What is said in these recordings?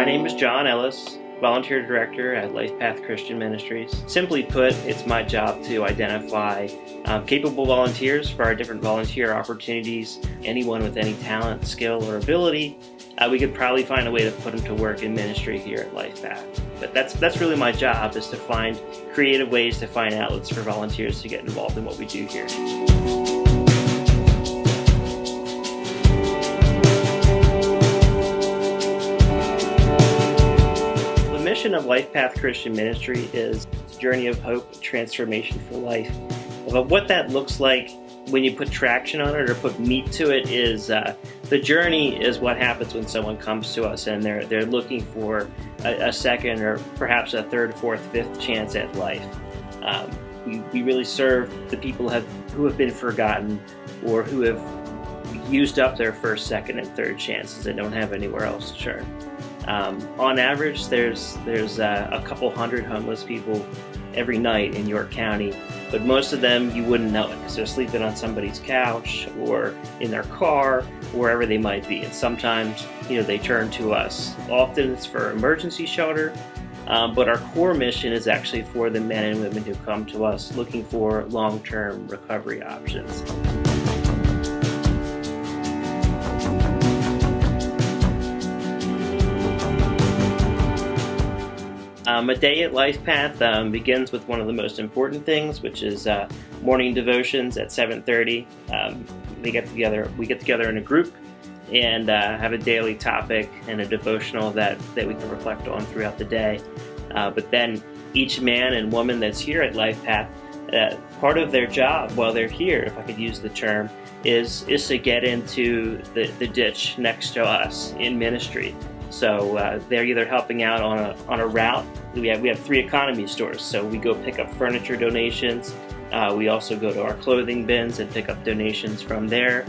My name is John Ellis, Volunteer Director at LifePath Christian Ministries. Simply put, it's my job to identify capable volunteers for our different volunteer opportunities. Anyone with any talent, skill, or ability, we could probably find a way to put them to work in ministry here at LifePath. But that's really my job, is to find creative ways to find outlets for volunteers to get involved in what we do here. The mission of LifePath Christian Ministry is a journey of hope, transformation for life. But what that looks like when you put traction on it or put meat to it is the journey is what happens when someone comes to us and they're looking for a second or perhaps a third, fourth, fifth chance at life. We really serve the people who have been forgotten or who have used up their first, second, and third chances and don't have anywhere else to turn. On average, there's a couple hundred homeless people every night in York County, but most of them you wouldn't know it because they're sleeping on somebody's couch or in their car, wherever they might be. And sometimes, they turn to us. Often it's for emergency shelter, but our core mission is actually for the men and women who come to us looking for long-term recovery options. A day at LifePath begins with one of the most important things, which is morning devotions at 7:30. We get together in a group and have a daily topic and a devotional that we can reflect on throughout the day. But then each man and woman that's here at LifePath, part of their job while they're here, if I could use the term, is to get into the ditch next to us in ministry. So they're either helping out on a route. We have 3 economy stores, so we go pick up furniture donations. We also go to our clothing bins and pick up donations from there.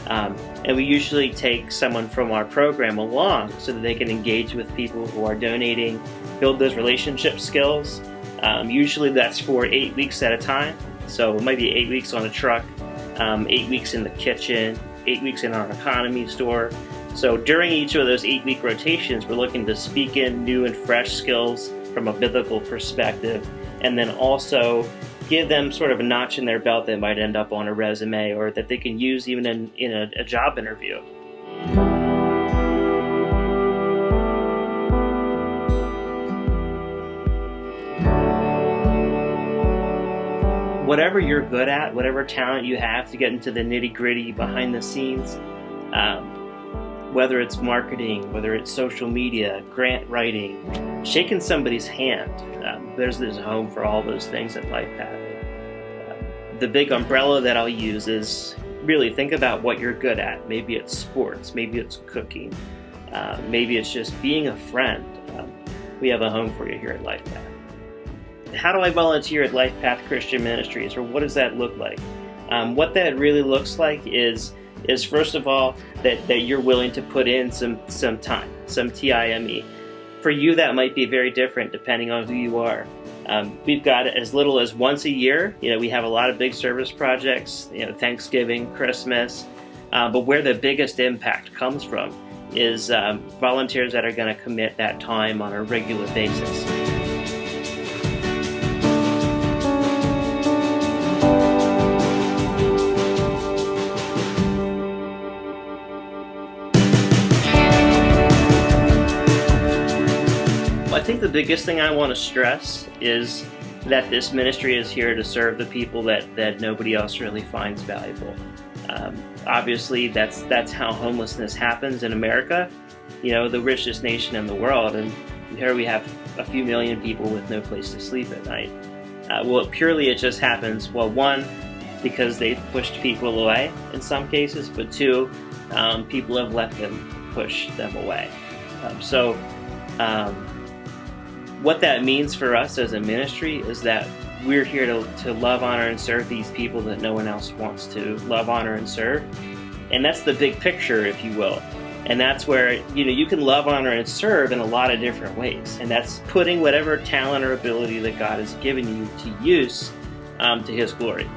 And we usually take someone from our program along so that they can engage with people who are donating, build those relationship skills. Usually that's for 8 weeks at a time. So it might be 8 weeks on a truck, 8 weeks in the kitchen, 8 weeks in our economy store. So during each of those 8-week rotations, we're looking to speak in new and fresh skills from a biblical perspective, and then also give them sort of a notch in their belt that might end up on a resume or that they can use even in a job interview. Whatever you're good at, whatever talent you have to get into the nitty-gritty behind the scenes, whether it's marketing, whether it's social media, grant writing, shaking somebody's hand. There's a home for all those things at LifePath. The big umbrella that I'll use is really think about what you're good at. Maybe it's sports, maybe it's cooking, maybe it's just being a friend. We have a home for you here at LifePath. How do I volunteer at LifePath Christian Ministries, or what does that look like? What that really looks like is first of all that you're willing to put in some time, some time. For you, that might be very different depending on who you are. We've got as little as once a year. We have a lot of big service projects, Thanksgiving, Christmas, but where the biggest impact comes from is volunteers that are going to commit that time on a regular basis. I think the biggest thing I want to stress is that this ministry is here to serve the people that nobody else really finds valuable. Obviously, that's how homelessness happens in America, the richest nation in the world, and here we have a few million people with no place to sleep at night. It just happens, one, because they've pushed people away in some cases, but 2, people have let them push them away. What that means for us as a ministry is that we're here to love, honor, and serve these people that no one else wants to love, honor, and serve. And that's the big picture, if you will. And that's where, you can love, honor, and serve in a lot of different ways. And that's putting whatever talent or ability that God has given you to use to His glory.